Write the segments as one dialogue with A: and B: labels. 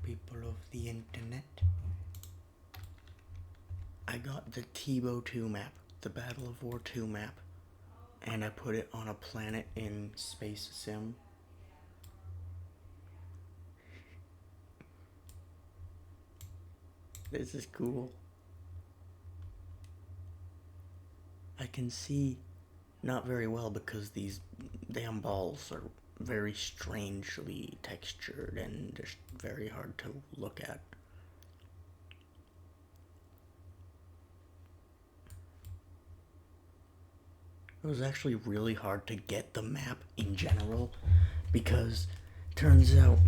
A: people of the internet. I got the TBOW2 map, the Battle of War 2 map, and I put it on a planet in SpaceSim. This is cool. I can see not very well because these damn balls are very strangely textured and just very hard to look at. It was actually really hard to get the map in general because turns out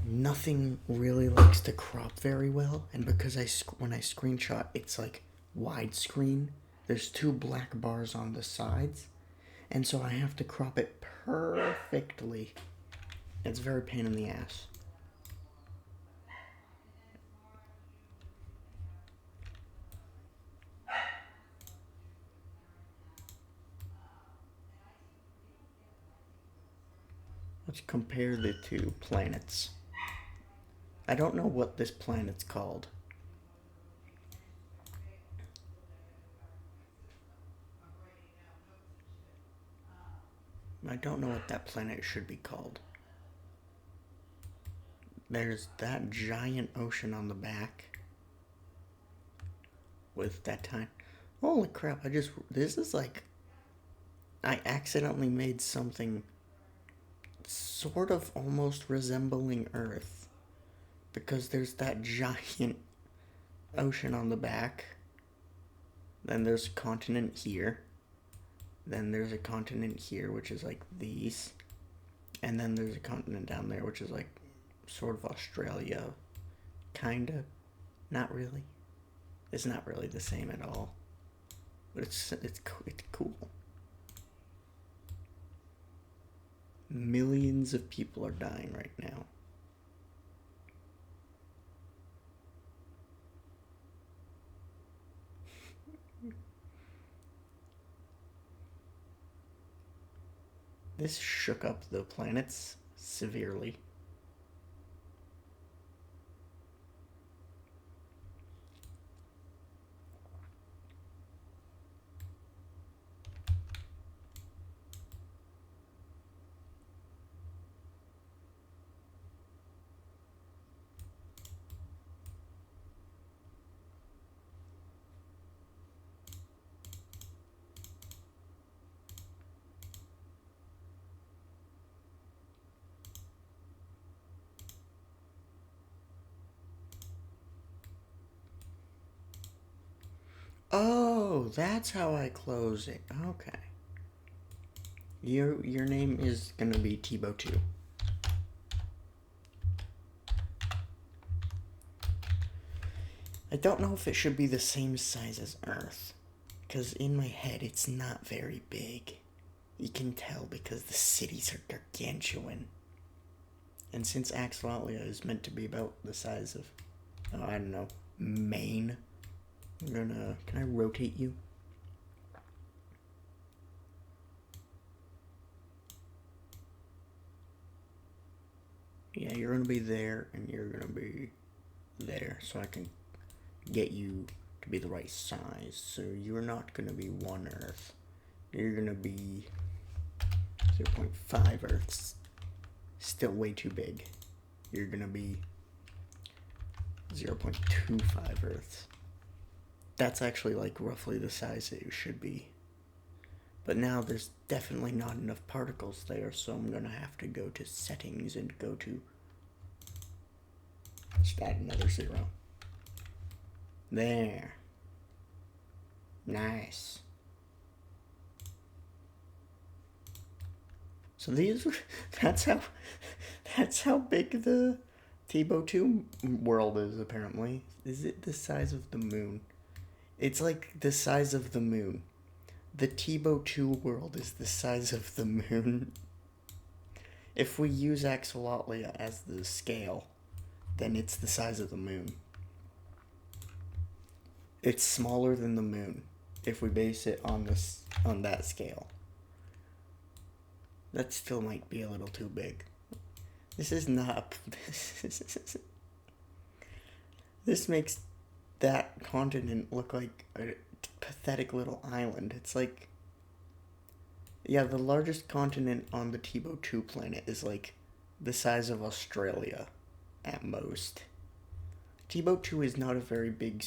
A: nothing really likes to crop very well, and because when I screenshot it's like widescreen, there's two black bars on the sides, and so I have to crop it perfectly. It's a very pain in the ass. Let's compare the two planets. I don't know what this planet's called. I don't know what that planet should be called. There's that giant ocean on the back with that time. Holy crap, this is like, I accidentally made something sort of almost resembling Earth, because there's that giant ocean on the back, then there's a continent here, then there's a continent here, which is like these, and then there's a continent down there, which is like sort of Australia, kinda, not really. It's not really the same at all, but it's cool. Millions of people are dying right now. This shook up the planets severely. Oh, that's how I close it. Okay. Your name is gonna be TBOW2. I don't know if it should be the same size as Earth, because in my head it's not very big. You can tell because the cities are gargantuan. And since Axolotlia is meant to be about the size of, I don't know, Maine, can I rotate you? Yeah, you're gonna be there and you're gonna be there, so I can get you to be the right size. So you're not gonna be 1 Earth. You're gonna be 0.5 Earths. Still way too big. You're gonna be 0.25 Earths. That's actually like roughly the size it should be. But now there's definitely not enough particles there, so I'm gonna have to go to settings and go to, just add another 0. There. Nice. So that's how big the TBOW2 world is, apparently. Is it the size of the moon? It's like the size of the moon. The TBOW2 world is the size of the moon. If we use Axolotlia as the scale, then it's the size of the moon. It's smaller than the moon if we base it on that scale. That still might be a little too big. This is not This makes that continent look like a pathetic little island. It's like, yeah, the largest continent on the TBOW2 planet is like the size of Australia at most. TBOW2 is not a very big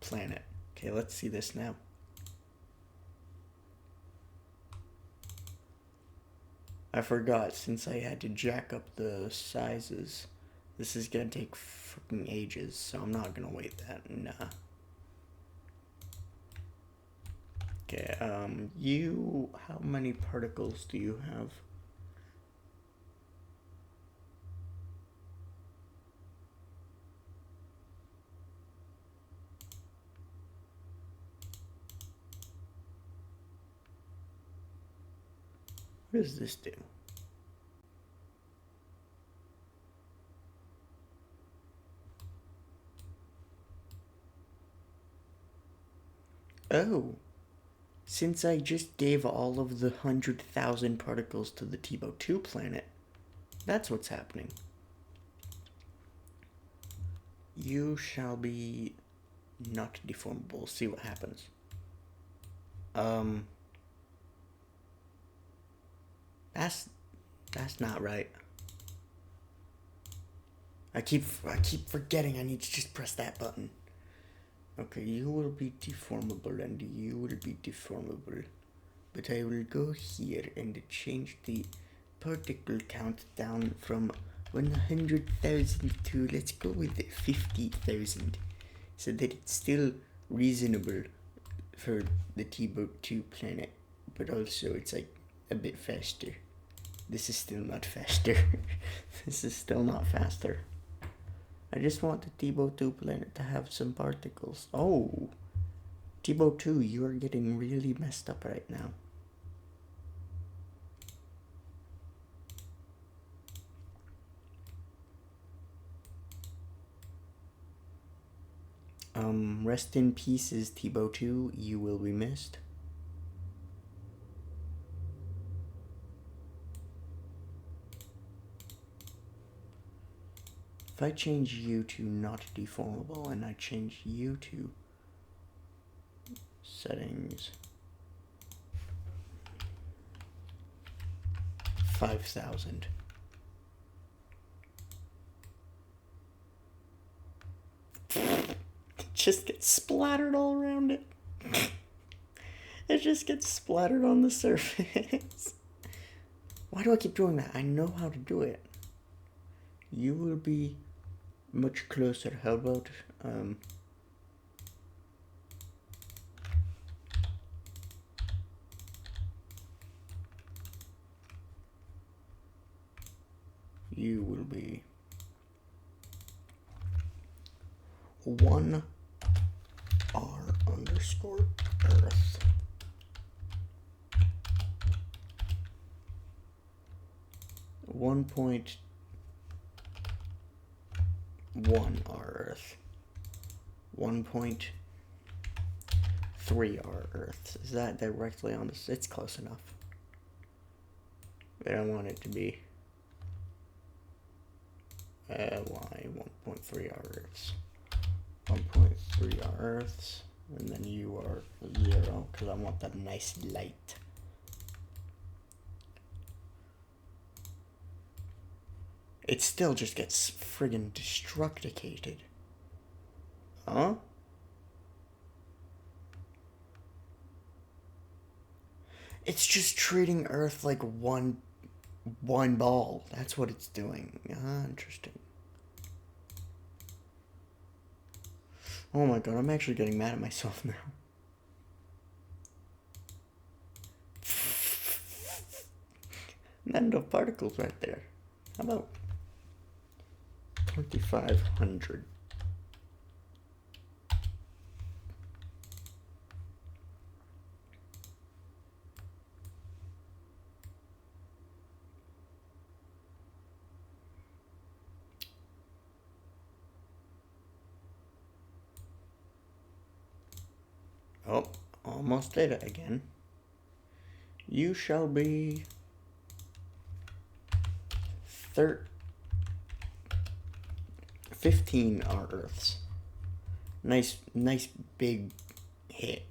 A: planet. Okay, let's see this now. I forgot, since I had to jack up the sizes, this is gonna take fucking ages, so I'm not gonna wait that. Nah. Okay, how many particles do you have? What does this do? Oh, since I just gave all of the 100,000 particles to the TBOW2 planet, that's what's happening. You shall be not deformable. See what happens. That's not right. I keep forgetting I need to just press that button. Okay, you will be deformable and you will be deformable. But I will go here and change the particle count down from 100,000 to, let's go with 50,000. So that it's still reasonable for the TBOW2 planet. But also it's like a bit faster. This is still not faster. This is still not faster. I just want the TBOW2 planet to have some particles. Oh, TBOW2, you are getting really messed up right now. Rest in pieces, TBOW2, you will be missed. If I change you to not deformable and I change you to settings 5,000. It just gets splattered all around it. It just gets splattered on the surface. Why do I keep doing that? I know how to do it. You will be much closer. How about you will be 1 R underscore Earth. 1.1 R Earth. 1.3 R Earth. Is that directly on this? It's close enough. But I want it to be y 1.3 R Earths. 1.3 R Earths. And then you are 0 because I want that nice light. It still just gets friggin' destructicated. Huh? It's just treating Earth like one ball. That's what it's doing. Interesting. Oh my god, I'm actually getting mad at myself now. Not enough particles right there. How about 2,500? Oh, almost did it again. You shall be 15 R Earths. Nice big hit.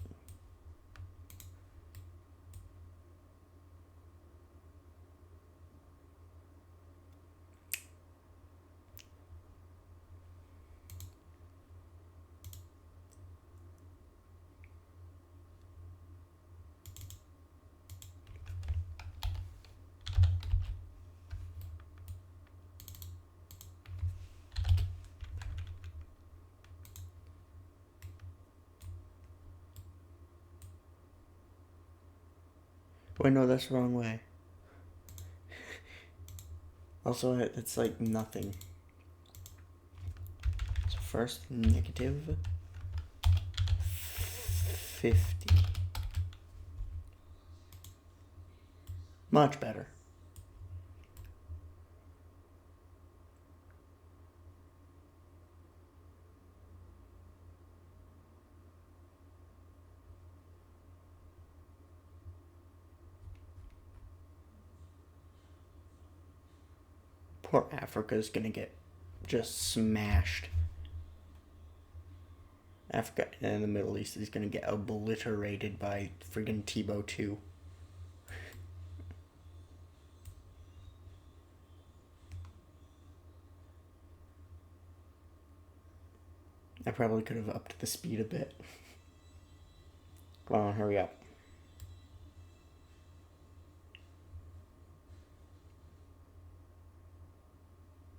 A: Wait, no, that's the wrong way. Also, it's like nothing. So first, negative 50. Much better. Poor Africa's gonna get just smashed. Africa and the Middle East is gonna get obliterated by freaking TBOW2. I probably could have upped the speed a bit. Come on, hurry up.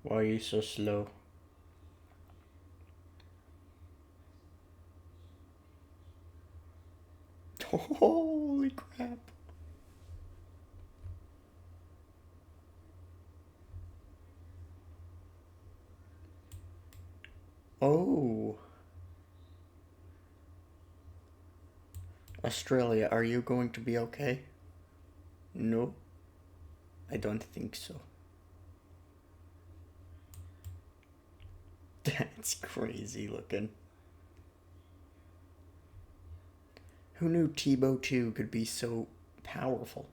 A: Why are you so slow? Holy crap. Oh. Australia, are you going to be okay? No, I don't think so. That's crazy looking. Who knew TBOW2 could be so powerful?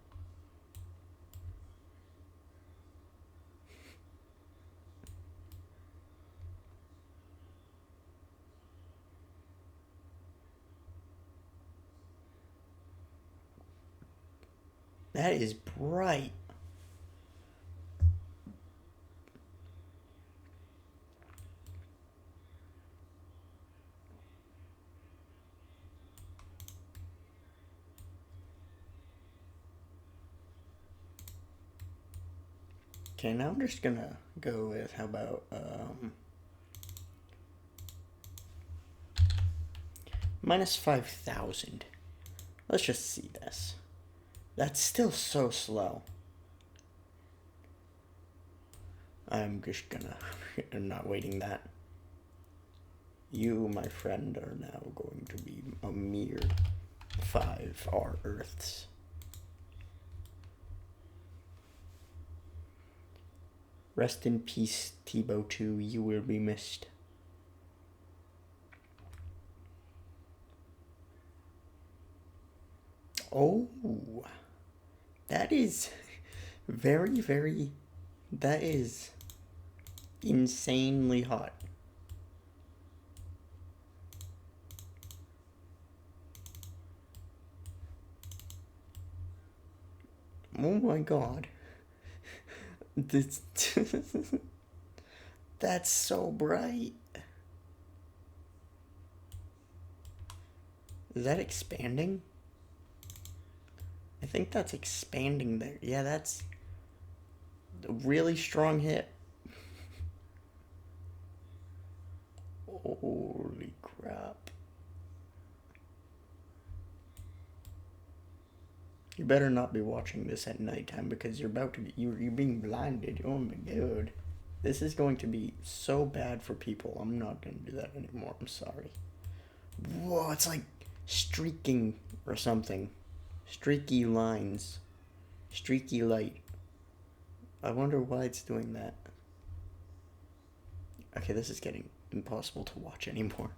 A: That is bright. Okay, now I'm just gonna go with, how about, minus 5,000. Let's just see this. That's still so slow. I'm just gonna, I'm not waiting that. You, my friend, are now going to be a mere 5 Earths. Rest in peace, TBOW2. You will be missed. Oh, that is very, that is insanely hot. Oh my god. This that's so bright. Is that expanding? I think that's expanding there. Yeah, that's a really strong hit. Holy crap. You better not be watching this at nighttime because you're about to get, you're being blinded. Oh my god. This is going to be so bad for people. I'm not going to do that anymore. I'm sorry. Whoa, it's like streaking or something. Streaky lines. Streaky light. I wonder why it's doing that. Okay, this is getting impossible to watch anymore.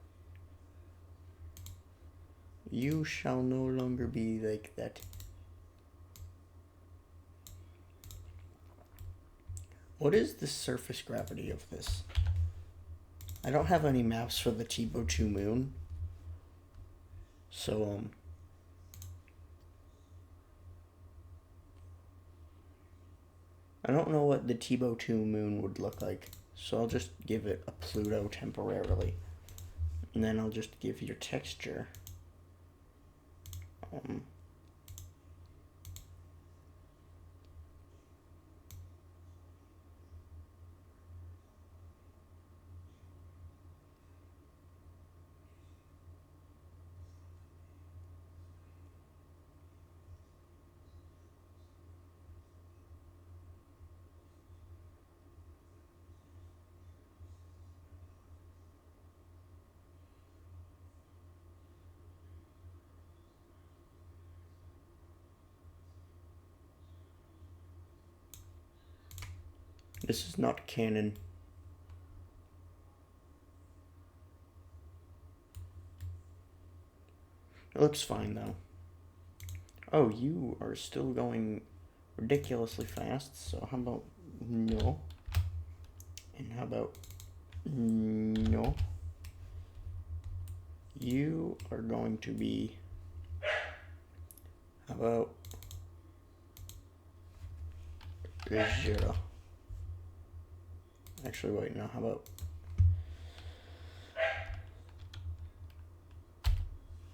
A: You shall no longer be like that. What is the surface gravity of this? I don't have any maps for the TBOW2 moon. So, I don't know what the TBOW2 moon would look like. So I'll just give it a Pluto temporarily. And then I'll just give your texture. This is not canon. It looks fine though. Oh, you are still going ridiculously fast, so how about no? And how about no? You are going to be, how about 0? Actually, wait, no, how about,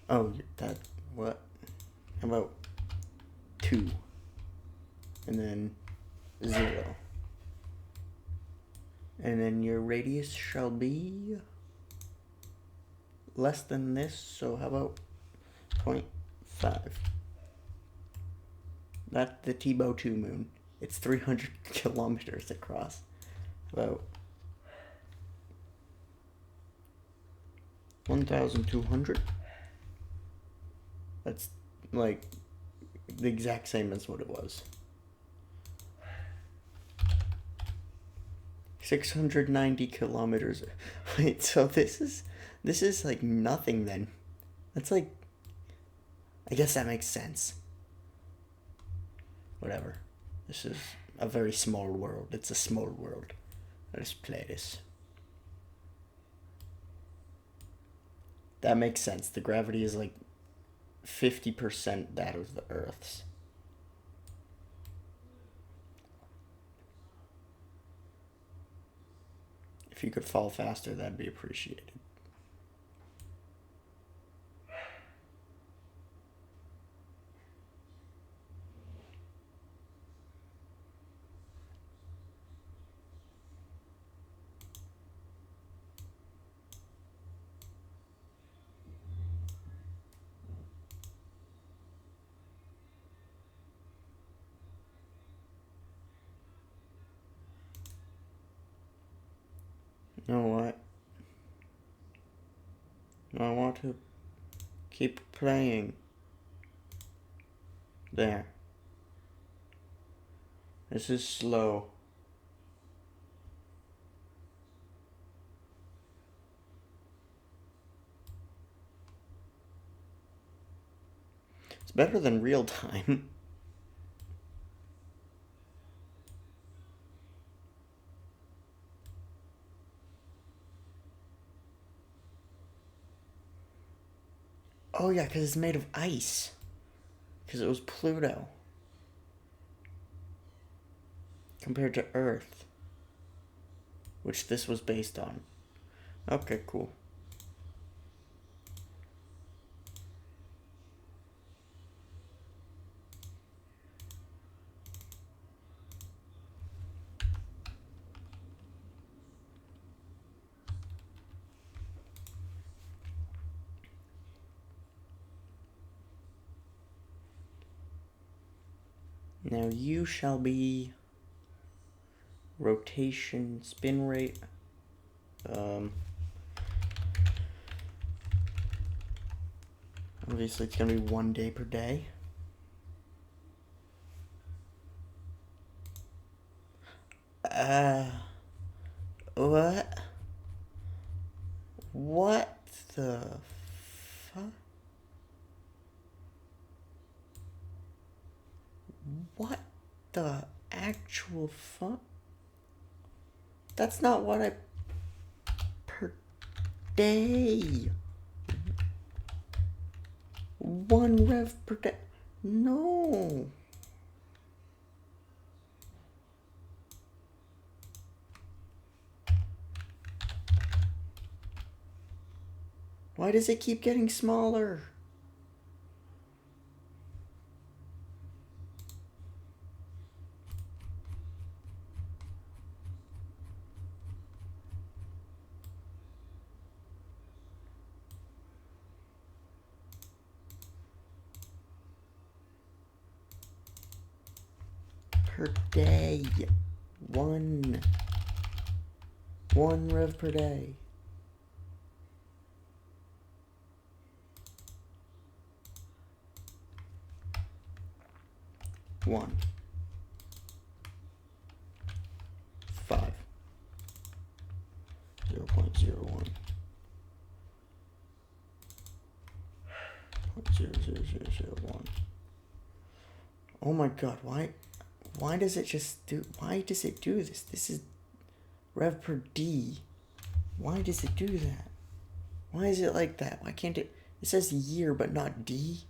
A: oh, that, what? How about 2? And then 0. And then your radius shall be less than this, so how about 0.5? That's the TBOW2 moon. It's 300 kilometers across. About 1,200. That's like the exact same as what it was. 690 kilometers. Wait, so this is like nothing then. That's like, I guess that makes sense. Whatever. This is a very small world. It's a small world. Let's play this. That makes sense. The gravity is like 50% that of the Earth's. If you could fall faster, that'd be appreciated. You know what? I want to keep playing. There. This is slow. It's better than real time. Oh yeah, because it's made of ice. Because it was Pluto. Compared to Earth. Which this was based on. Okay, cool. Now you shall be rotation spin rate. Obviously it's gonna be 1 day per day. What? What the fuck? What the actual fuck? That's not what I day. 1 rev per day. No. Why does it keep getting smaller? Per day. One rev per day. One. 5. 0.01. 0.00001. Oh my god, why does it do this? This is rev per D. Why does it do that? Why is it like that? Why can't it says year but not D?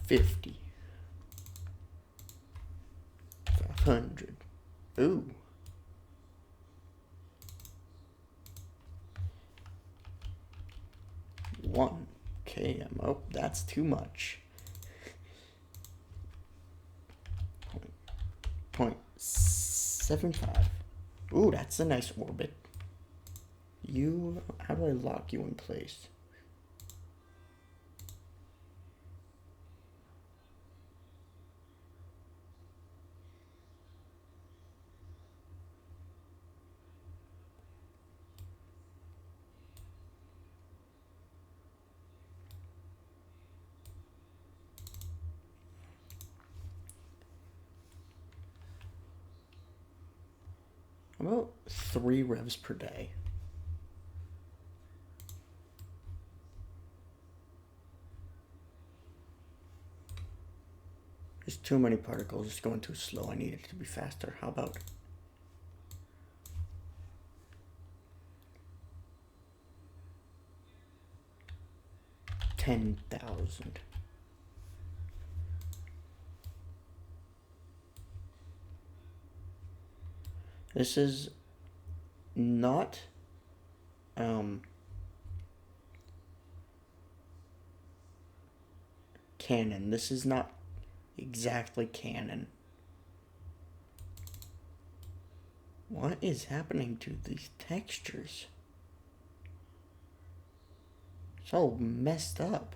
A: $50. 500. Ooh. One. Okay, oh, that's too much. 0.75. Ooh, that's a nice orbit. How do I lock you in place? About 3 revs per day. There's too many particles. It's going too slow. I need it to be faster. How about 10,000? This is not canon. This is not exactly canon. What is happening to these textures? So messed up.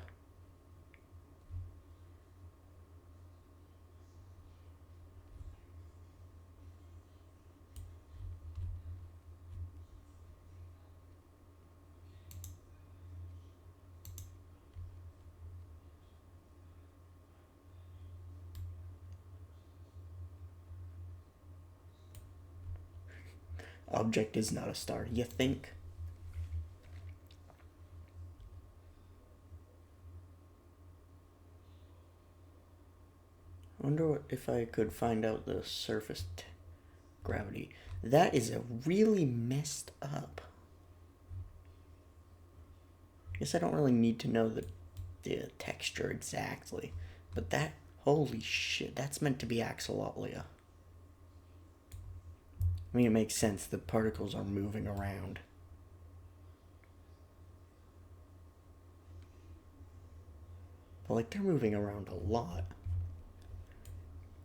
A: Object is not a star, you think? I wonder if I could find out the surface gravity. That is a really messed up. Guess I don't really need to know the texture exactly. But that, holy shit, that's meant to be axolotlia. I mean, it makes sense. The particles are moving around. But, like, they're moving around a lot.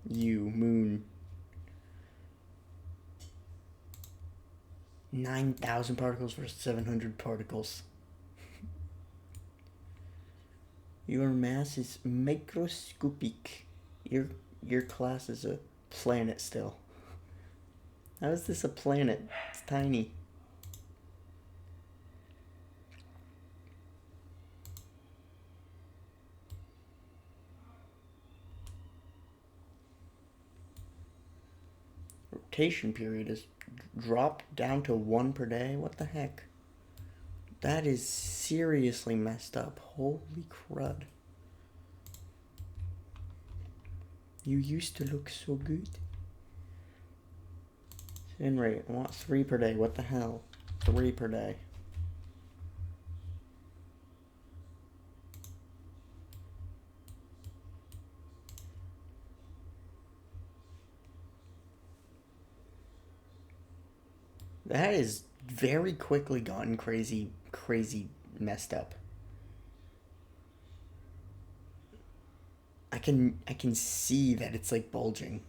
A: You, moon. 9,000 particles versus 700 particles. Your mass is microscopic. Your class is a planet still. How is this a planet? It's tiny. Rotation period is dropped down to 1 per day? What the heck? That is seriously messed up. Holy crud. You used to look so good. Spin rate. I want 3 per day. What the hell? 3 per day. That is very quickly gotten crazy messed up. I can see that it's like bulging.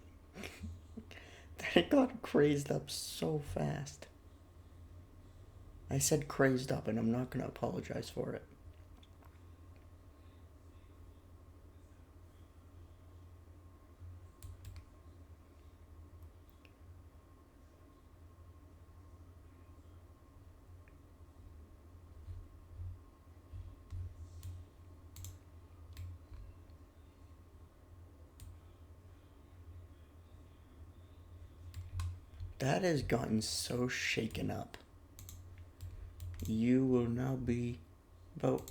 A: That it got crazed up so fast. I said crazed up and I'm not gonna apologize for it. That has gotten so shaken up. You will now be about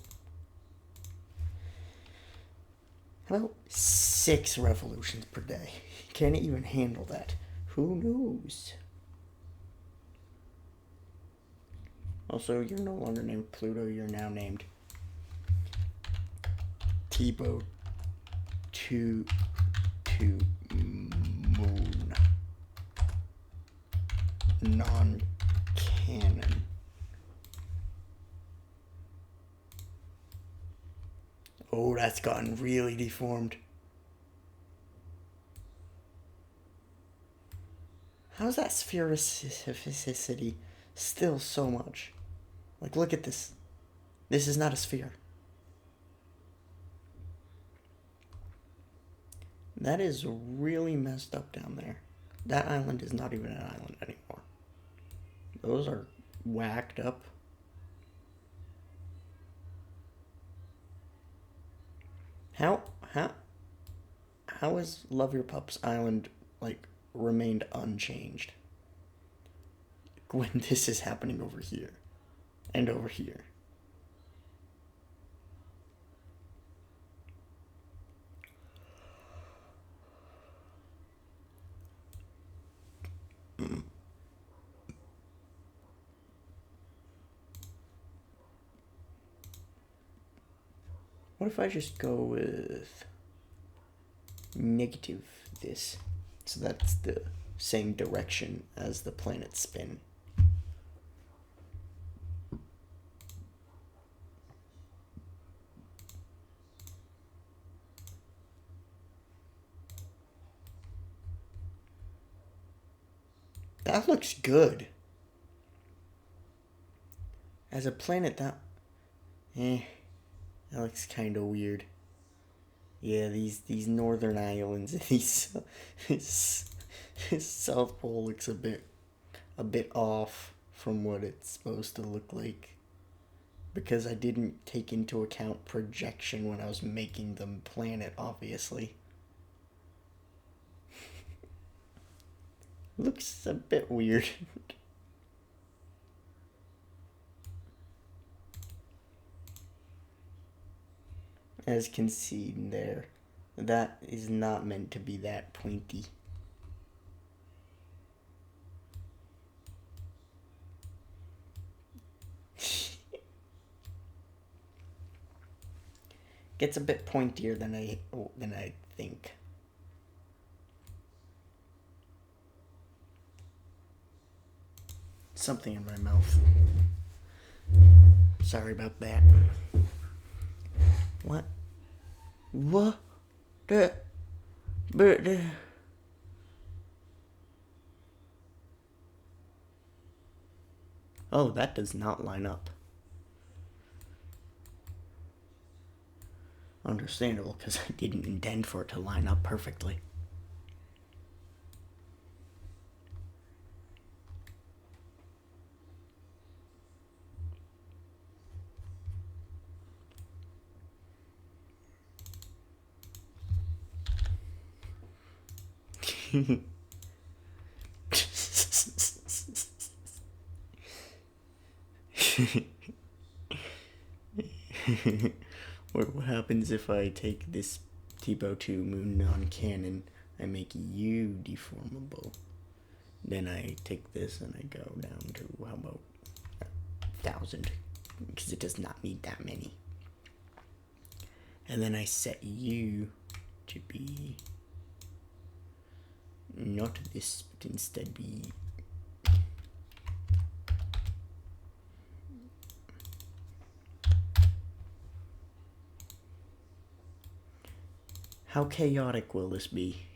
A: 6 revolutions per day. Can it even handle that? Who knows? Also, you're no longer named Pluto, you're now named TBOW2 moon. Non-canon. Oh, that's gotten really deformed. How's that sphericity still so much? Like, look at this. This is not a sphere. That is really messed up down there. That island is not even an island anymore. Those are whacked up. How has Love Your Pups Island, like, remained unchanged when this is happening over here and over here? What if I just go with negative this? So that's the same direction as the planet's spin. That looks good. As a planet, that looks kind of weird. Yeah, these northern islands, this South Pole looks a bit off from what it's supposed to look like, because I didn't take into account projection when I was making the planet, obviously. Looks a bit weird. As can see there, that is not meant to be that pointy. Gets a bit pointier than I think. Something in my mouth. Sorry about that. What? What? Oh, that does not line up. Understandable, because I didn't intend for it to line up perfectly. What happens if I take this TBOW2 moon non-cannon, I make you deformable. Then I take this and I go down to, how about 1,000? Because it does not need that many. And then I set you to be not this, but instead be how chaotic will this be?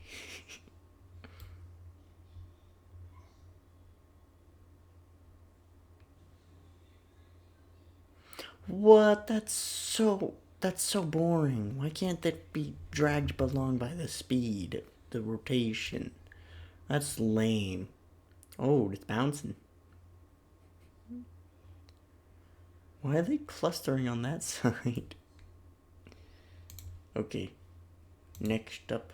A: What? That's so boring. Why can't that be dragged along by the speed, the rotation? That's lame. Oh, it's bouncing. Why are they clustering on that side? Okay. Next up.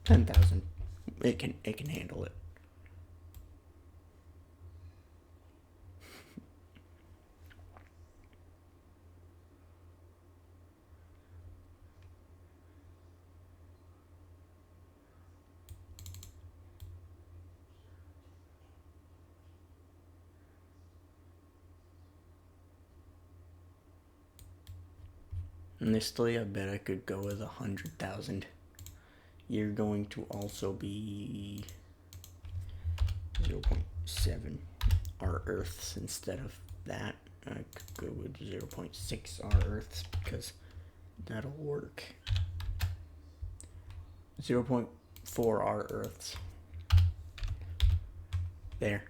A: 10,000. It can handle it. Honestly, I bet I could go with 100,000. You're going to also be 0.7 R Earths instead of that. I could go with 0.6 R Earths because that'll work. 0.4 R Earths. There.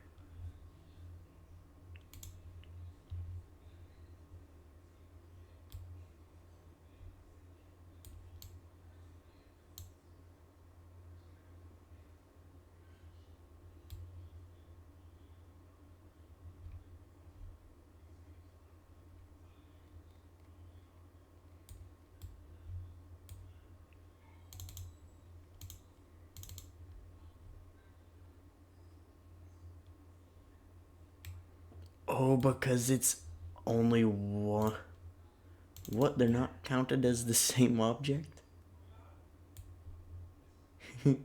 A: Oh, because it's only one. What? They're not counted as the same object? This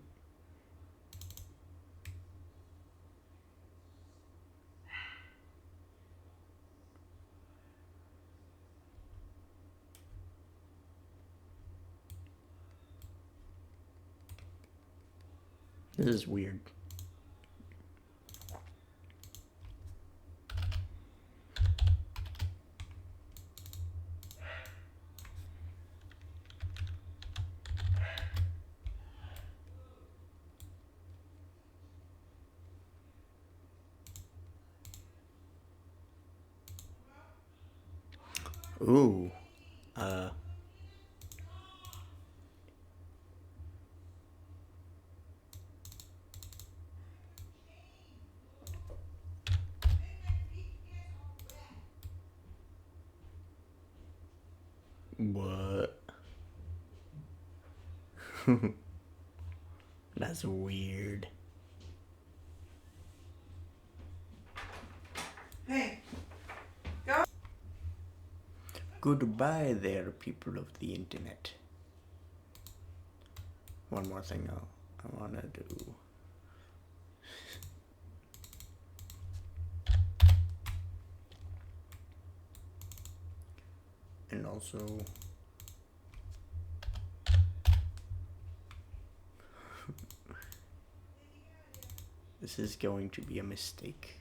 A: is weird. Ooh. What? That's weird.
B: Hey, go.
A: Goodbye there, people of the internet. One more thing I want to do. And also, this is going to be a mistake.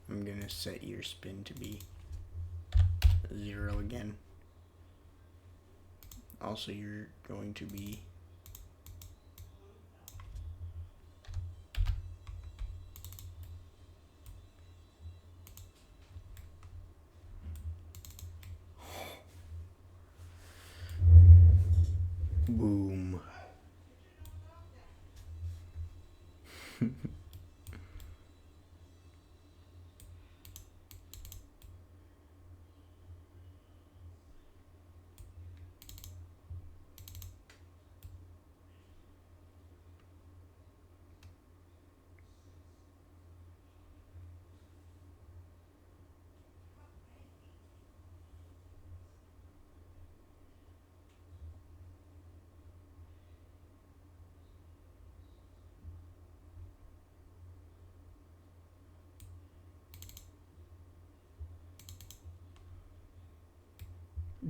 A: I'm gonna set your spin to be 0 again. Also, you're going to be boom.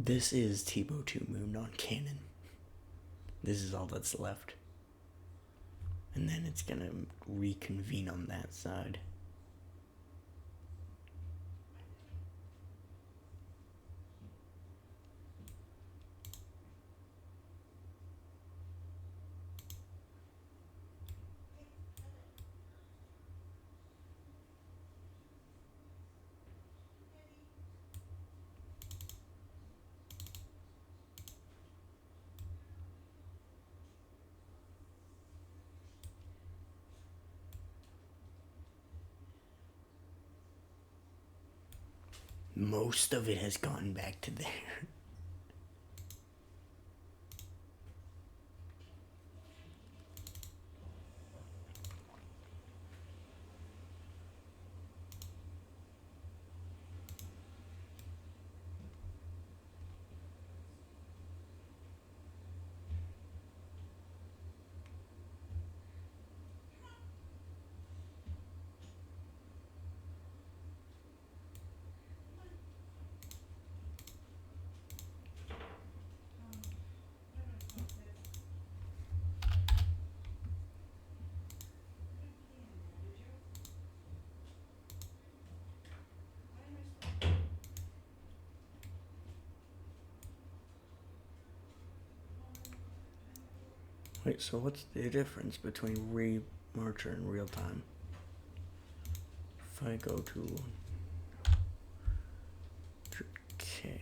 A: This is TBOW2 Moon on Canon. This is all that's left. And then it's gonna reconvene on that side. Most of it has gone back to there. Wait, so what's the difference between remarcher and real time? If I go to 100K.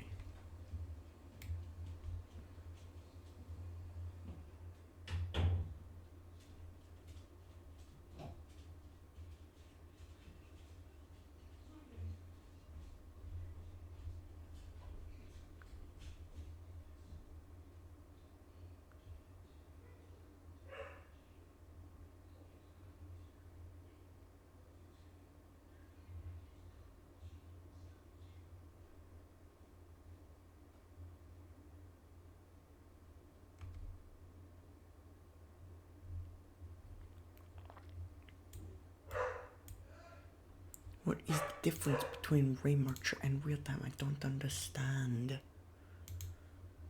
A: What is the difference between remarcher and real time? I don't understand.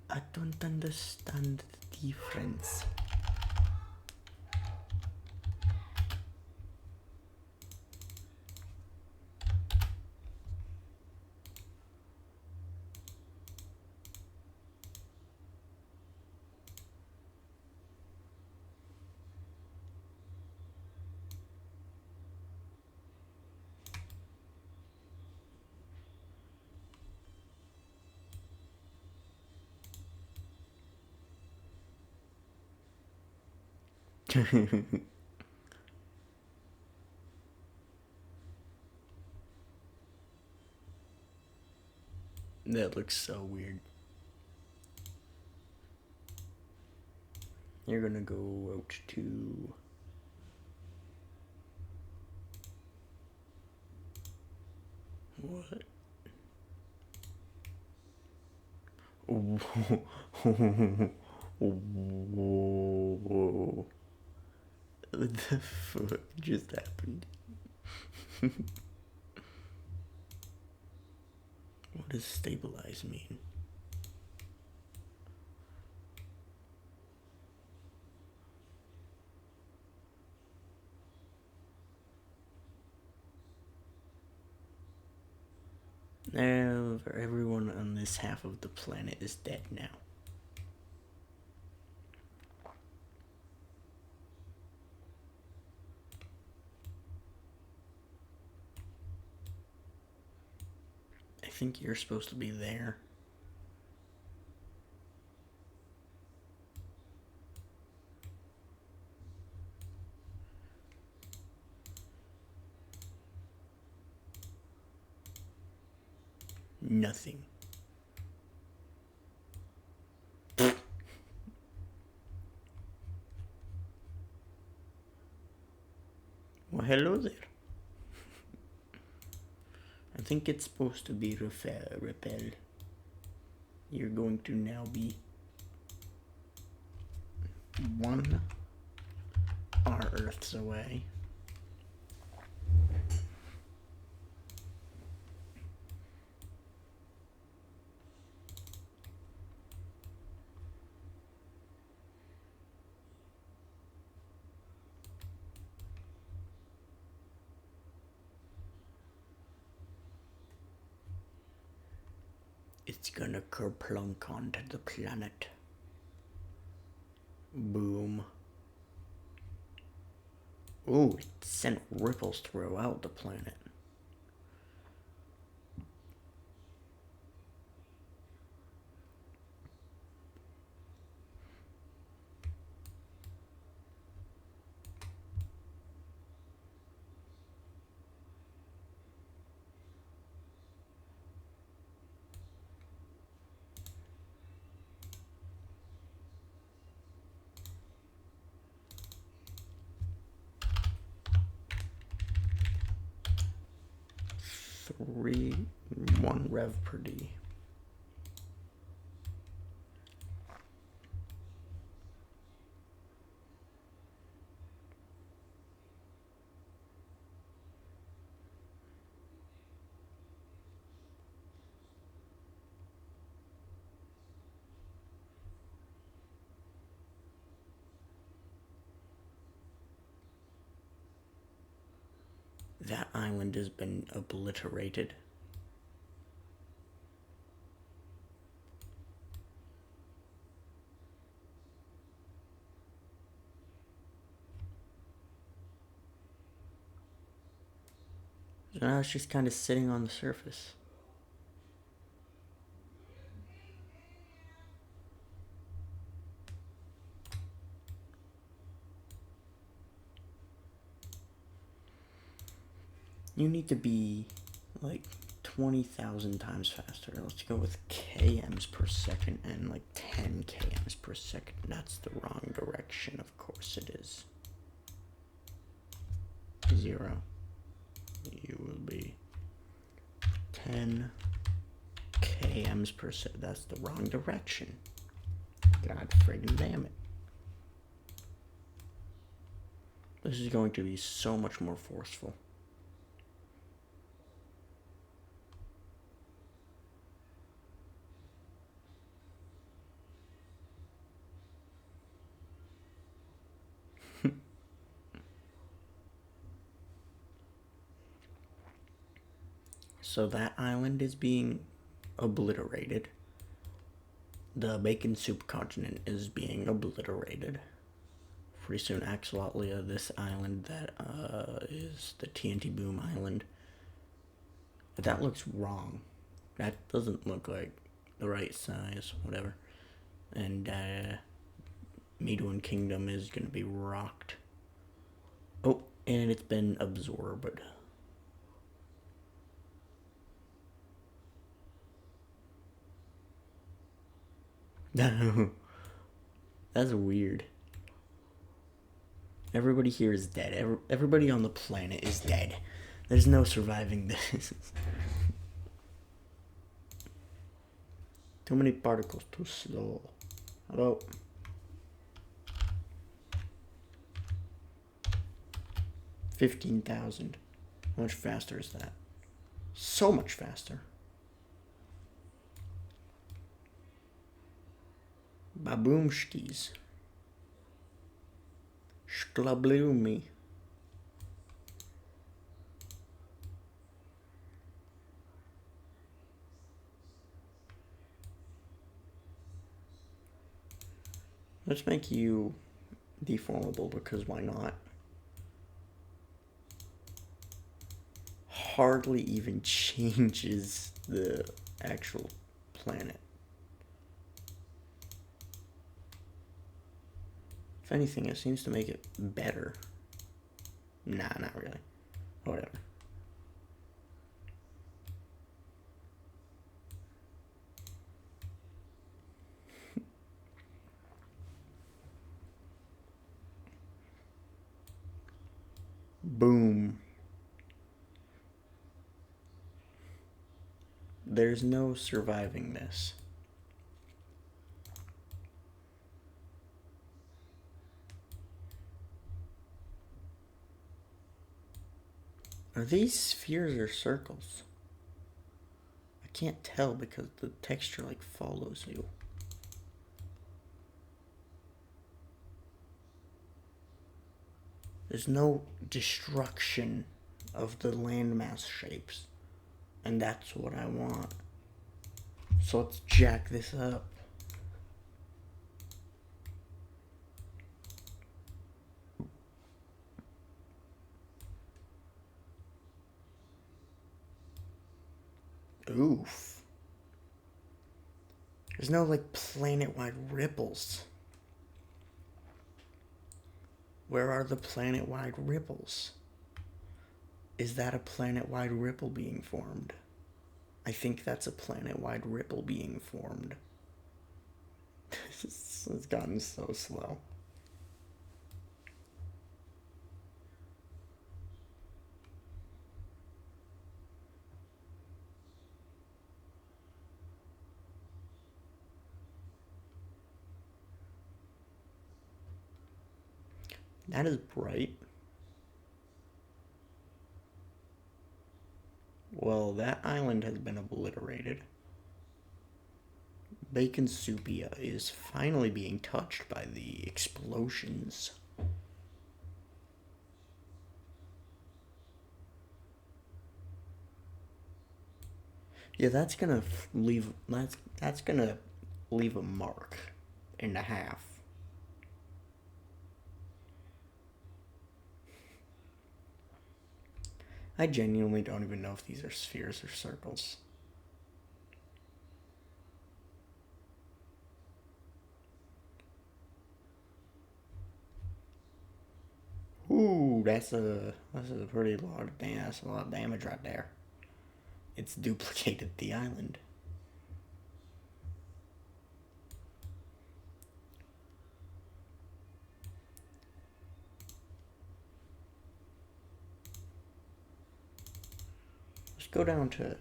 A: I don't understand the difference. That looks so weird. You're gonna go out to what? Whoa. What the fuck just happened? What does stabilize mean? Everyone on this half of the planet is dead now. I think you're supposed to be there. Nothing. Well, hello there. I think it's supposed to be repel. You're going to now be 1 Earths away. It's gonna kerplunk onto the planet. Boom. Ooh, it sent ripples throughout the planet. One rev per D. That island has been obliterated. So now it's just kind of sitting on the surface. You need to be like 20,000 times faster. Let's go with kms per second and like 10 kms per second. That's the wrong direction, of course it is. 0. You will be 10 kms per second. That's the wrong direction. God friggin' damn it. This is going to be so much more forceful. So that island is being obliterated. The bacon soup continent is being obliterated. Pretty soon, Axolotlia, this island that is the T.N.T.BOOM island. That looks wrong. That doesn't look like the right size, whatever. And Medoon Kingdom is going to be rocked. Oh, and it's been absorbed. That's weird. Everybody here is dead. Everybody on the planet is dead. There's no surviving this. Too many particles, too slow. Hello. $15,000. How much faster is that? So much faster. Baboomskis. Shklabloomy. Let's make you deformable because why not? Hardly even changes the actual planet. If anything, it seems to make it better. Nah, not really. Whatever. Boom. There's no surviving this. Are these spheres or circles? I can't tell because the texture like follows you. There's no destruction of the landmass shapes. And that's what I want. So let's jack this up. Oof. There's no, like, planet-wide ripples. Where are the planet-wide ripples? Is that a planet-wide ripple being formed? I think that's a planet-wide ripple being formed. It's gotten so slow. That is bright. Well, that island has been obliterated. Bacon Supia is finally being touched by the explosions. Yeah, that's gonna leave. That's gonna leave a mark and a half. I genuinely don't even know if these are spheres or circles. Ooh, that's a pretty lot of damage. That's a lot of damage right there. It's duplicated the island. Let's go down to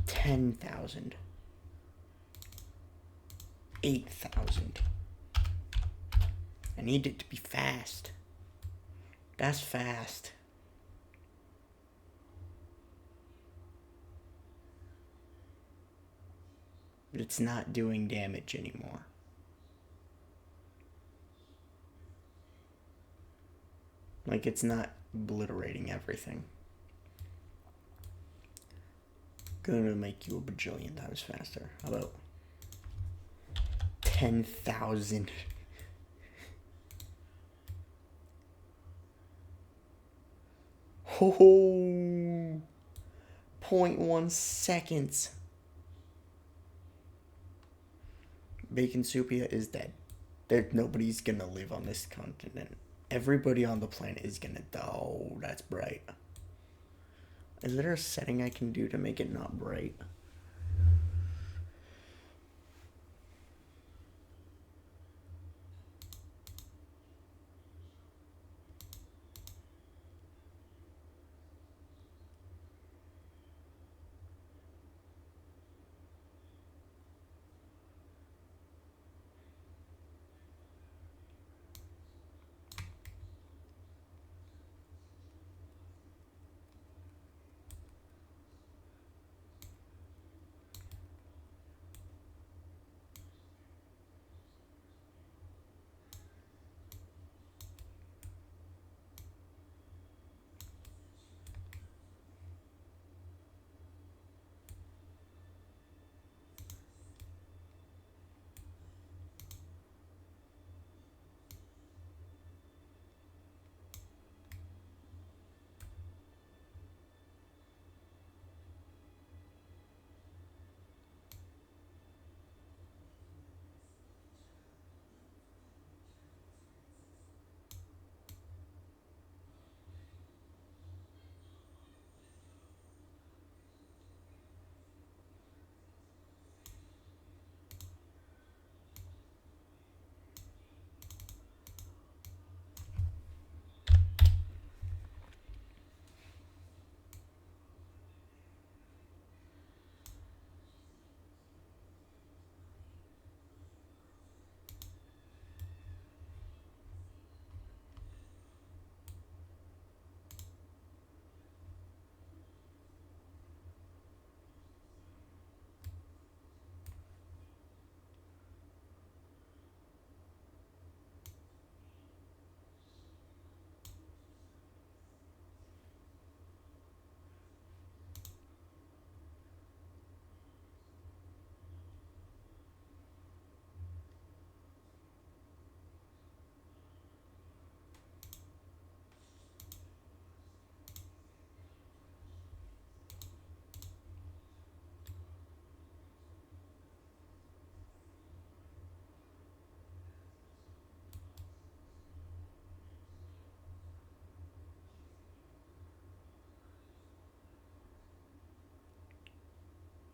A: 10,000. 8,000. I need it to be fast. That's fast. But it's not doing damage anymore. Like, it's not obliterating everything. Gonna make you a bajillion times faster. How about 10,000? Oh, 0.1 seconds. Bacon Supia is dead. Nobody's gonna live on this continent. Everybody on the planet is gonna die. Oh, that's bright. Is there a setting I can do to make it not bright?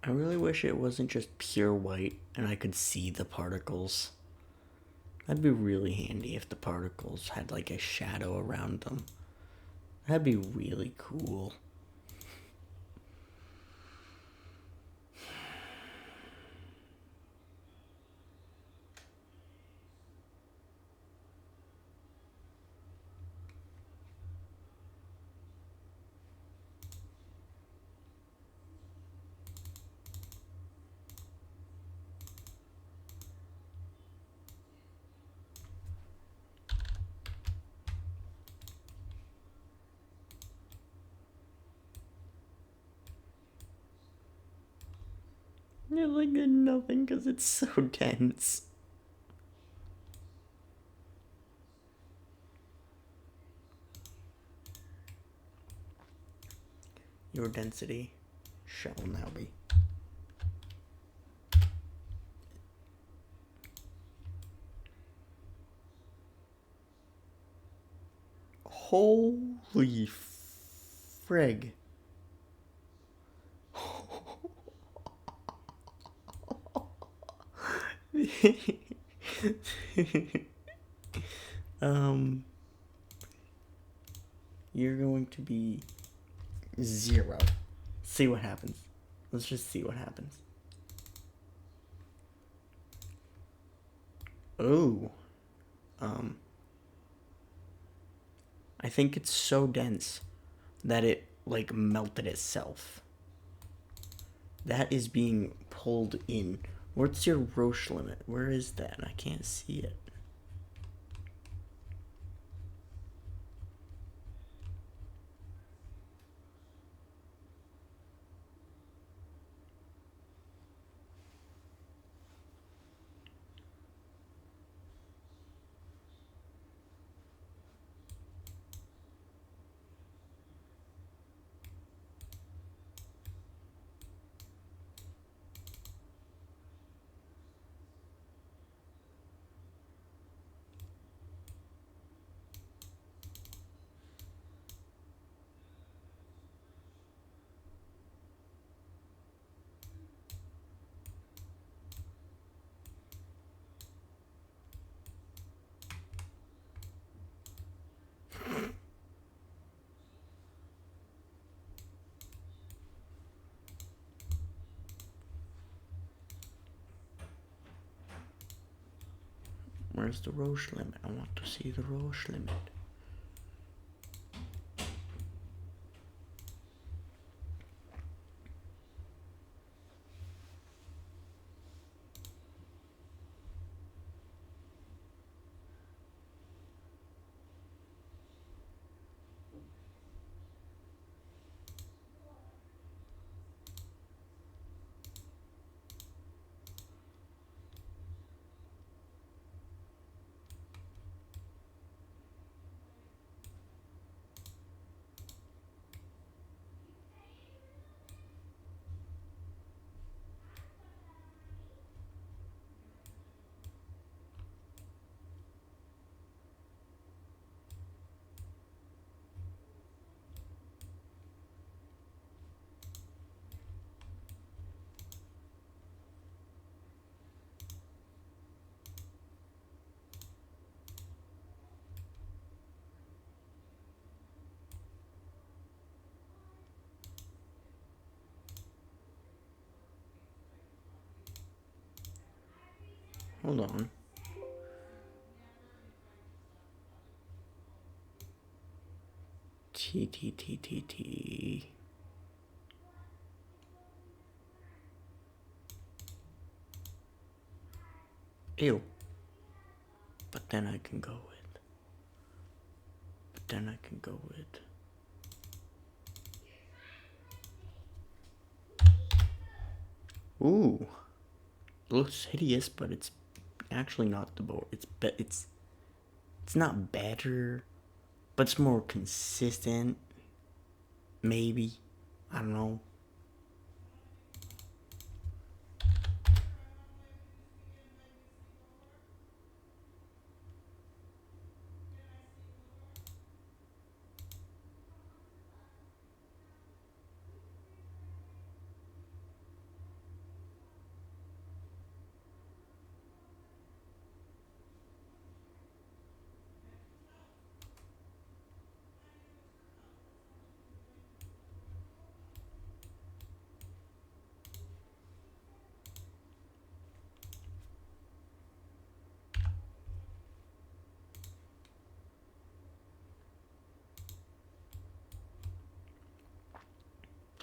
A: I really wish it wasn't just pure white and I could see the particles. That'd be really handy if the particles had like a shadow around them. That'd be really cool. It like did nothing because it's so dense. Your density shall now be. Holy frig. You're going to be 0. See what happens. Let's just see what happens. Oh. I think it's so dense that it like melted itself. That is being pulled in. What's your Roche limit? Where is that? I can't see it. Where's the Roche limit? I want to see the Roche limit. Hold on. T. Ew. But then I can go with. Ooh. It looks hideous, but it's actually not the board. It's not better, but it's more consistent. Maybe. I don't know.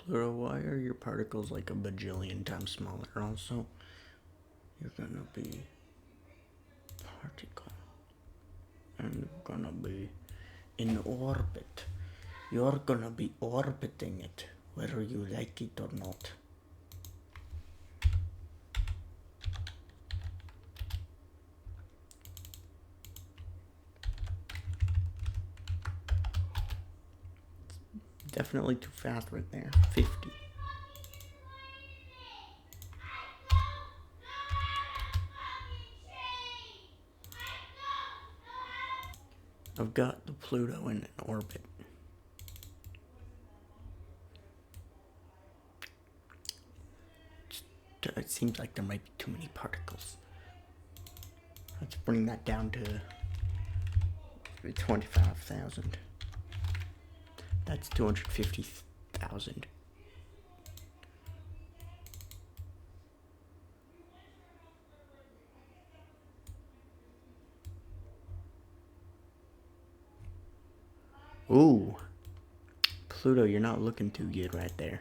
A: Pluto, why are your particles like a bajillion times smaller? Also, you're gonna be particle, and you're gonna be in orbit. You're gonna be orbiting it, whether you like it or not. Definitely too fast right there. 50. I've got the Pluto in an orbit. It seems like there might be too many particles. Let's bring that down to 25,000. That's 250,000. Ooh, Pluto, you're not looking too good right there.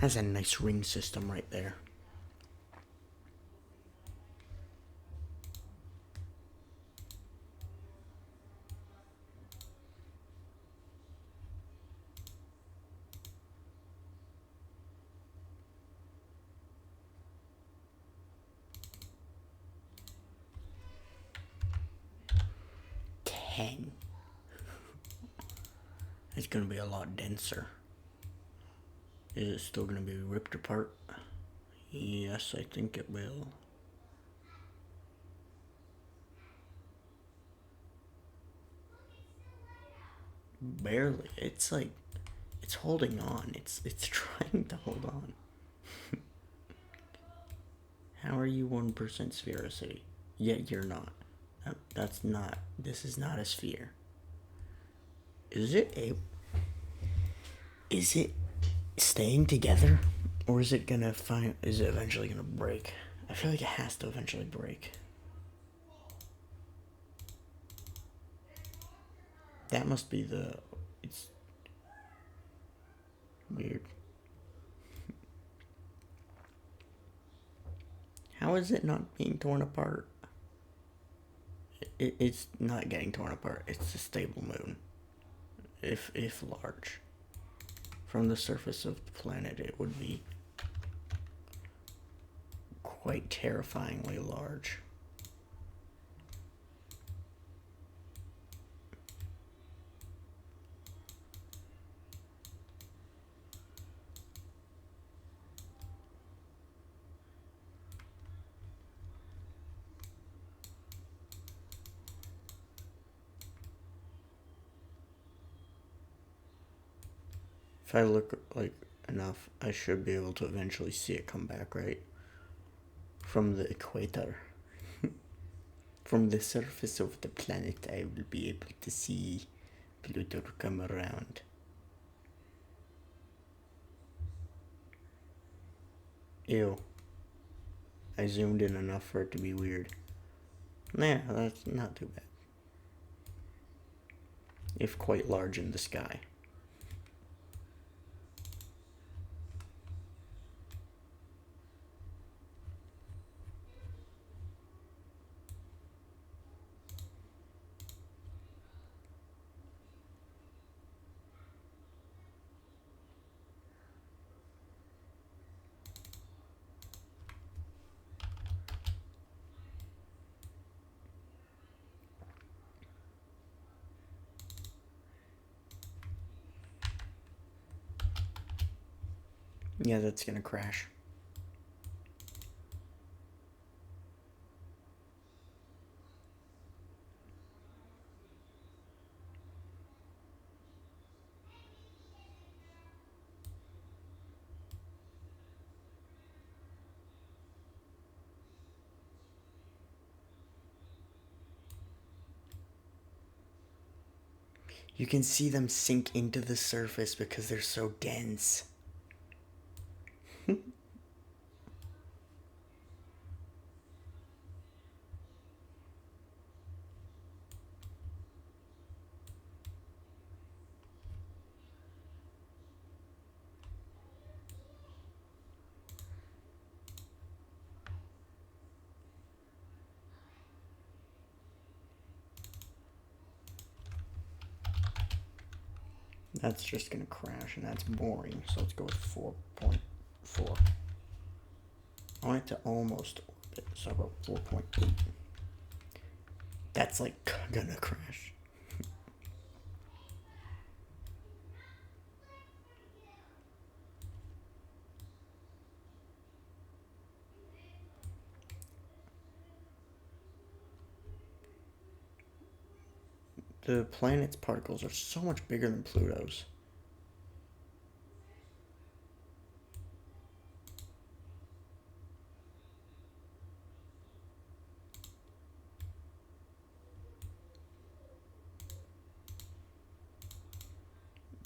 A: Has a nice ring system right there. It's gonna be a lot denser. Is it still gonna be ripped apart? Yes, I think it will. Barely. It's like it's holding on. It's trying to hold on. How are you 1% sphericity? Yet you're not. That's not. This is not a sphere. Is it a? Is it staying together, or is it gonna find? Is it eventually gonna break? I feel like it has to eventually break. That must be the. It's weird. How is it not being torn apart? It's not getting torn apart. It's a stable moon, if large. From the surface of the planet, it would be quite terrifyingly large. If I look like enough, I should be able to eventually see it come back, right? From the equator. From the surface of the planet, I will be able to see Pluto come around. Ew. I zoomed in enough for it to be weird. Nah, that's not too bad. If quite large in the sky. Yeah, that's gonna crash. You can see them sink into the surface because they're so dense. That's just gonna crash, and that's boring. So let's go with 4.4. I want it to almost orbit, so about 4.8. That's like gonna crash. The planet's particles are so much bigger than Pluto's.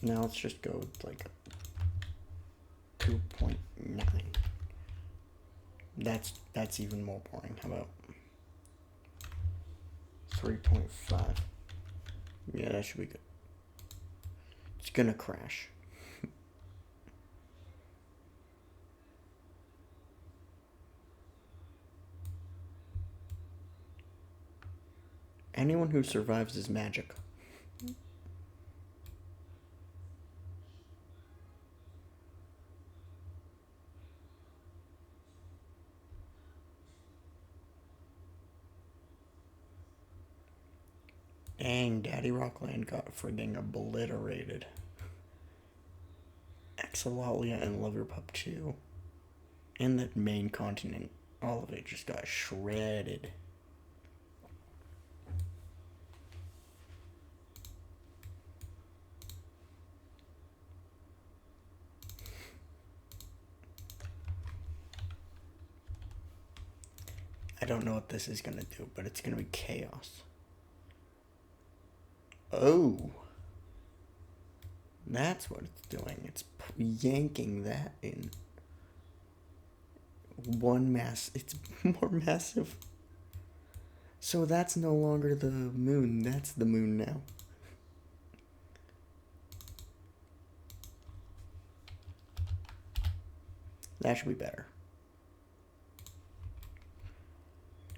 A: Now let's just go with like 2.9. That's even more boring. How about 3.5? Yeah, that should be good. It's gonna crash. Anyone who survives is magic. Dang, Daddy Rockland got frigging obliterated. Axolotlia and Liverpup too. And the main continent, all of it just got shredded. I don't know what this is gonna do, but it's gonna be chaos. Oh. That's what it's doing. It's yanking that in. One mass. It's more massive. So that's no longer the moon. That's the moon now. That should be better.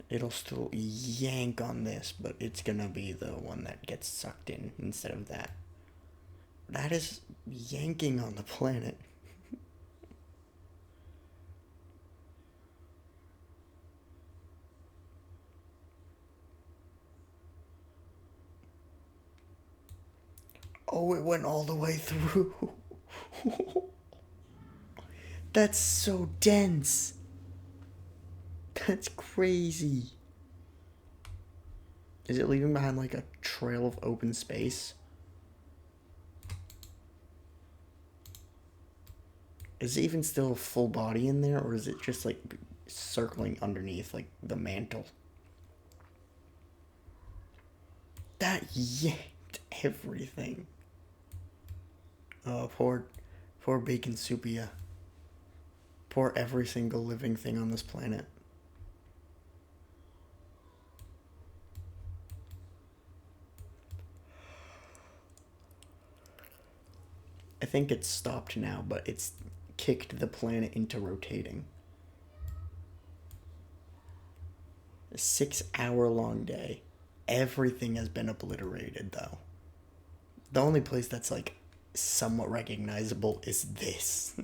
A: It'll still yank on this, but it's gonna be the one that gets sucked in instead of that. That is yanking on the planet. Oh, it went all the way through. That's so dense. That's crazy. Is it leaving behind like a trail of open space? Is it even still a full body in there, or is it just like circling underneath like the mantle? That yanked everything. Oh, poor Bacon Soupia. Poor every single living thing on this planet. I think it's stopped now, but it's kicked the planet into rotating. A 6-hour-long day. Everything has been obliterated, though. The only place that's like somewhat recognizable is this.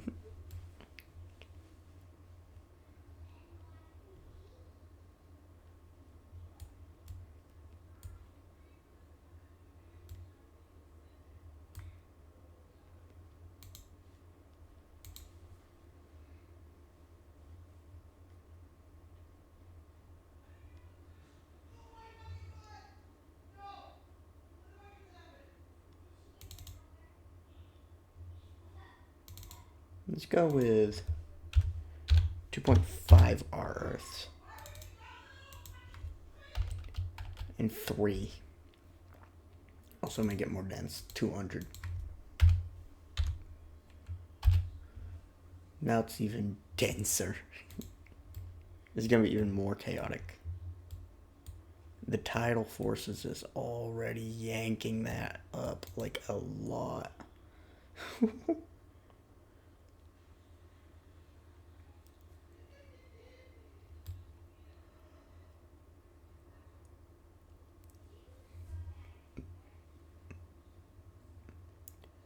A: Let's go with 2.5 R Earths. And 3. Also make it more dense. 200. Now it's even denser. It's gonna be even more chaotic. The tidal forces is already yanking that up like a lot.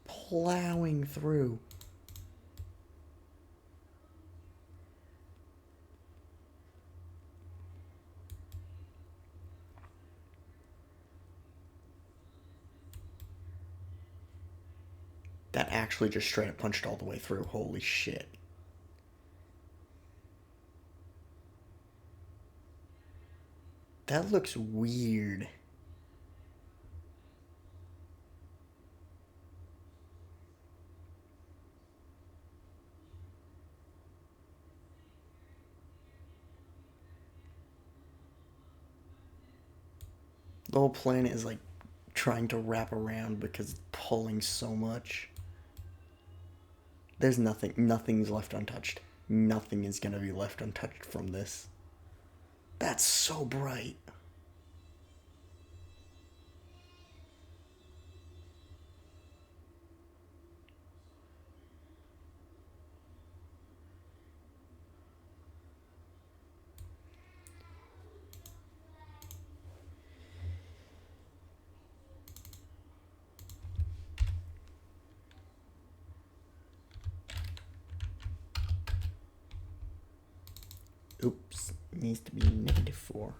A: Plowing through. That actually just straight up punched all the way through. Holy shit. That looks weird. The whole planet is like trying to wrap around because it's pulling so much. There's nothing's left untouched. Nothing is gonna be left untouched from this. That's so bright. Oops, it needs to be -4.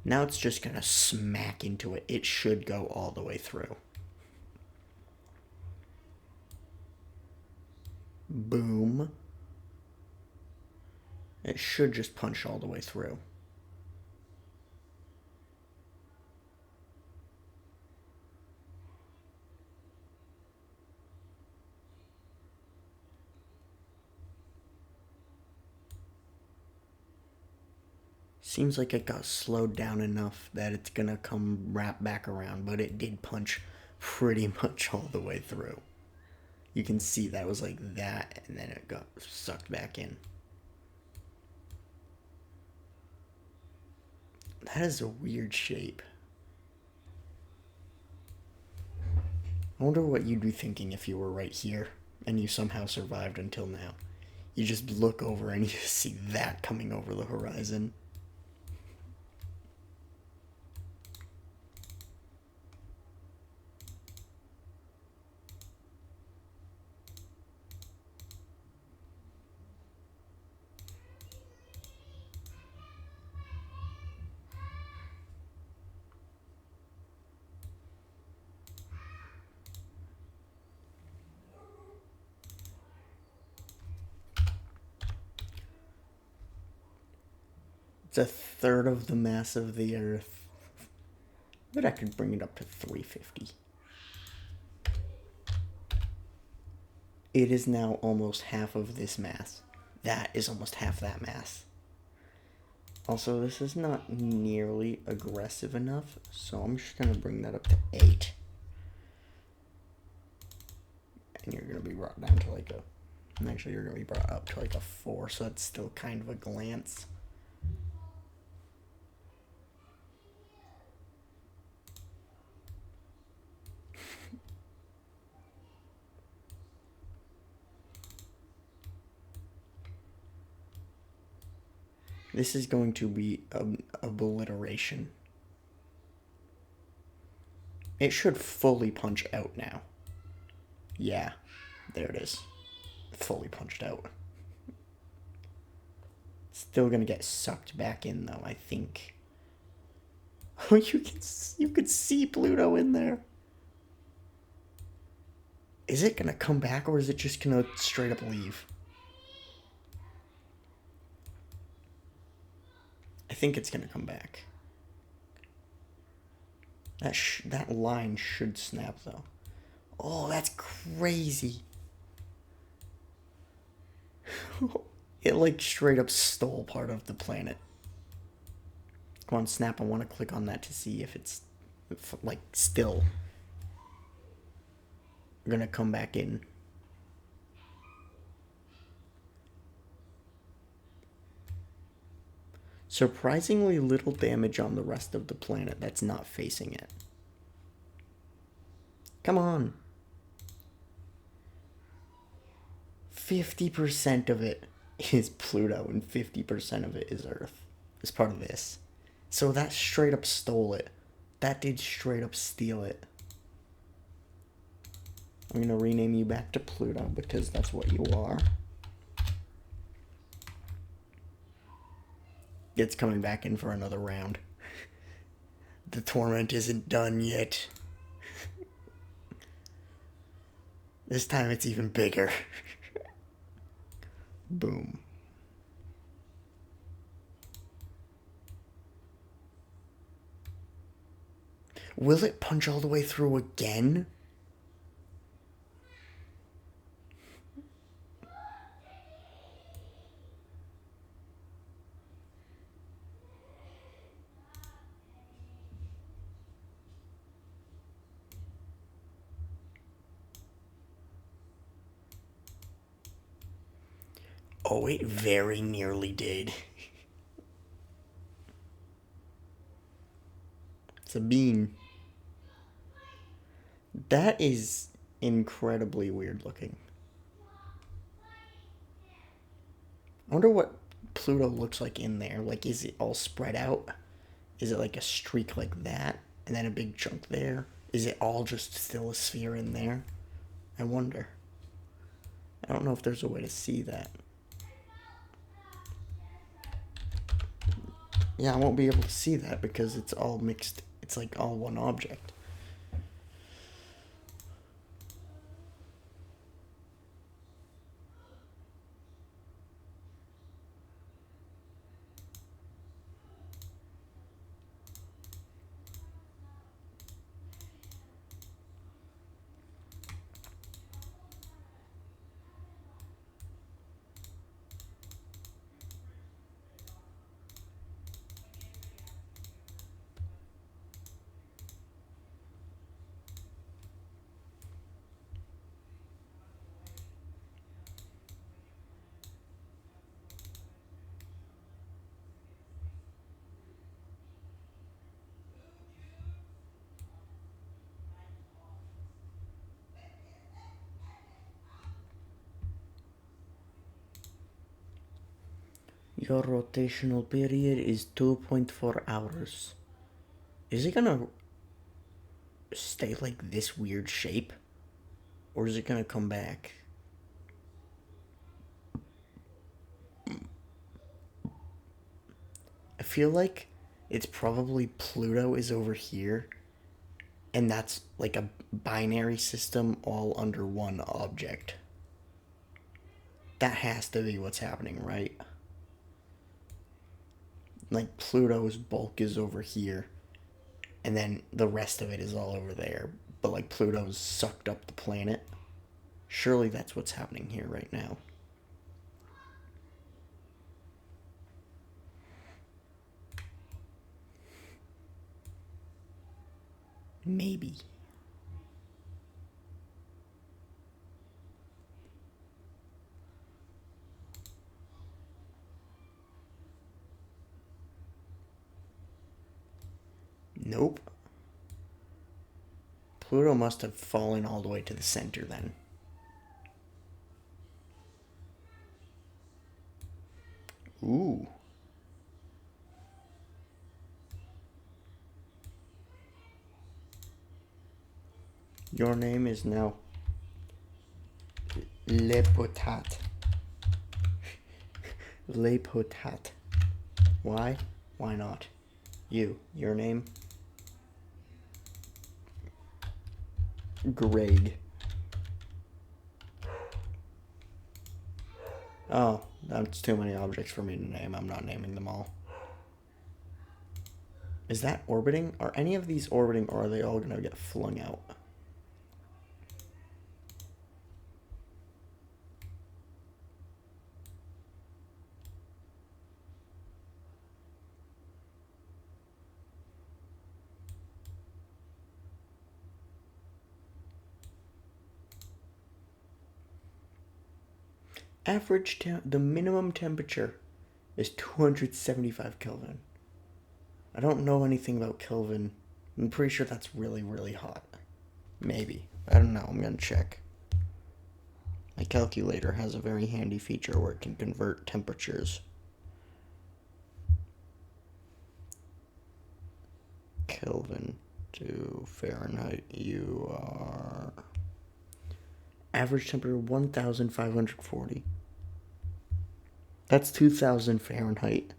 A: Now it's just gonna smack into it. It should go all the way through. Boom. It should just punch all the way through. Seems like it got slowed down enough that it's gonna come wrap back around, but it did punch pretty much all the way through. You can see that was like that, and then it got sucked back in. That is a weird shape. I wonder what you'd be thinking if you were right here and you somehow survived until now. You just look over and you see that coming over the horizon. It's a third of the mass of the Earth. But I could bring it up to 350. It is now almost half of this mass. That is almost half that mass. Also, this is not nearly aggressive enough, so I'm just going to bring that up to 8. And you're going to be brought down to like a... Actually, you're going to be brought up to like a 4, so that's still kind of a glance. This is going to be an obliteration. It should fully punch out now. Yeah, there it is. Fully punched out. Still gonna get sucked back in though, I think. Oh, you could see Pluto in there. Is it gonna come back or is it just gonna straight up leave? I think it's gonna come back. That line should snap though. Oh, that's crazy. It like straight up stole part of the planet. Come on, snap. I want to click on that to see if it's like still gonna come back in. Surprisingly little damage on the rest of the planet that's not facing it. Come on. 50% of it is Pluto and 50% of it is Earth. As part of this. So that straight up stole it. That did straight up steal it. I'm gonna rename you back to Pluto because that's what you are. It's coming back in for another round. The torment isn't done yet. This time it's even bigger. Boom. Will it punch all the way through again? Oh, it very nearly did. It's a bean. That is incredibly weird looking. I wonder what Pluto looks like in there. Like, is it all spread out? Is it like a streak like that? And then a big chunk there? Is it all just still a sphere in there? I wonder. I don't know if there's a way to see that. Yeah, I won't be able to see that because it's all mixed. It's like all one object. Your rotational period is 2.4 hours. Is it gonna stay like this weird shape? Or is it gonna come back? I feel like it's probably Pluto is over here, and that's like a binary system all under one object. That has to be what's happening, right? Like Pluto's bulk is over here, and then the rest of it is all over there. But like Pluto's sucked up the planet. Surely that's what's happening here right now. Maybe. Nope. Pluto must have fallen all the way to the center then. Ooh. Your name is now Le Potat. Le Potat. Why? Why not? Your name? Greg. Oh, that's too many objects for me to name. I'm not naming them all. Is that orbiting? Are any of these orbiting, or are they all going to get flung out? The minimum temperature is 275 Kelvin. I don't know anything about Kelvin. I'm pretty sure that's really, really hot. Maybe. I don't know. I'm going to check. My calculator has a very handy feature where it can convert temperatures. Kelvin to Fahrenheit. You are... Average temperature 1,540. That's 2,000 Fahrenheit.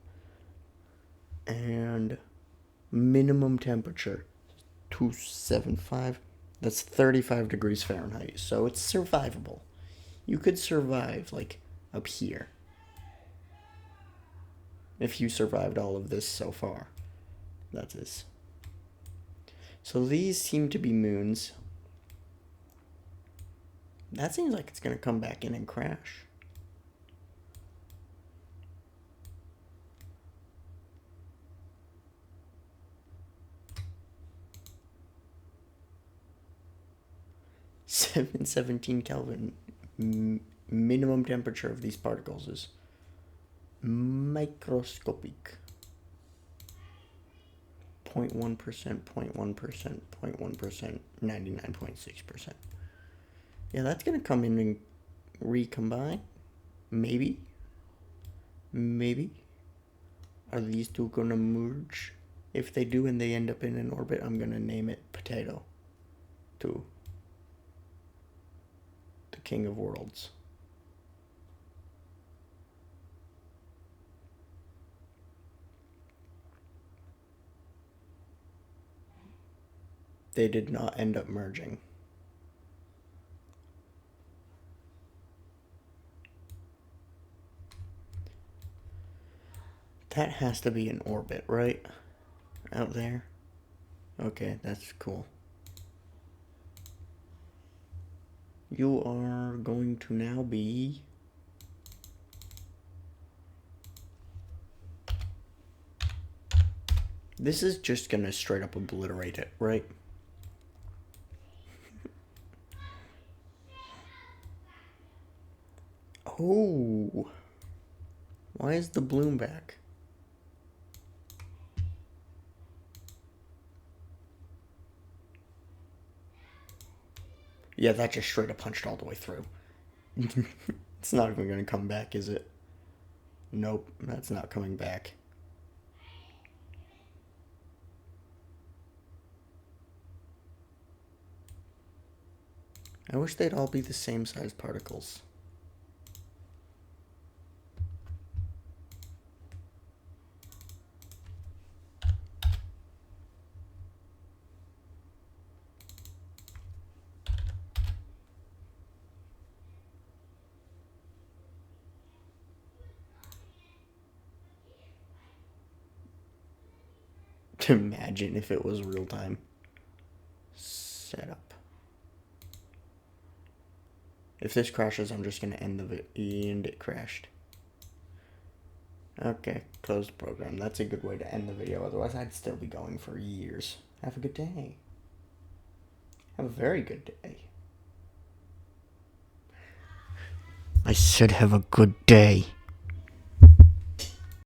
A: And minimum temperature 275. That's 35 degrees Fahrenheit. So it's survivable. You could survive like up here. If you survived all of this so far. That is. So these seem to be moons. That seems like it's going to come back in and crash. (717 Kelvin). Minimum temperature of these particles is microscopic. 0.1%, 0.1%, 0.1%, 99.6%. Yeah, that's going to come in and recombine. Maybe. Maybe. Are these two going to merge? If they do and they end up in an orbit, I'm going to name it Potato 2. The King of Worlds. They did not end up merging. That has to be an orbit, right? Out there? Okay, that's cool. You are going to now be... This is just gonna straight up obliterate it, right? Oh. Why is the bloom back? Yeah, that just straight up punched all the way through. It's not even gonna come back, is it? Nope, that's not coming back. I wish they'd all be the same size particles. Imagine if it was real time. Setup. If this crashes, I'm just gonna end the video. And it crashed. Okay, close the program. That's a good way to end the video. Otherwise, I'd still be going for years. Have a good day. Have a very good day. I said have a good day.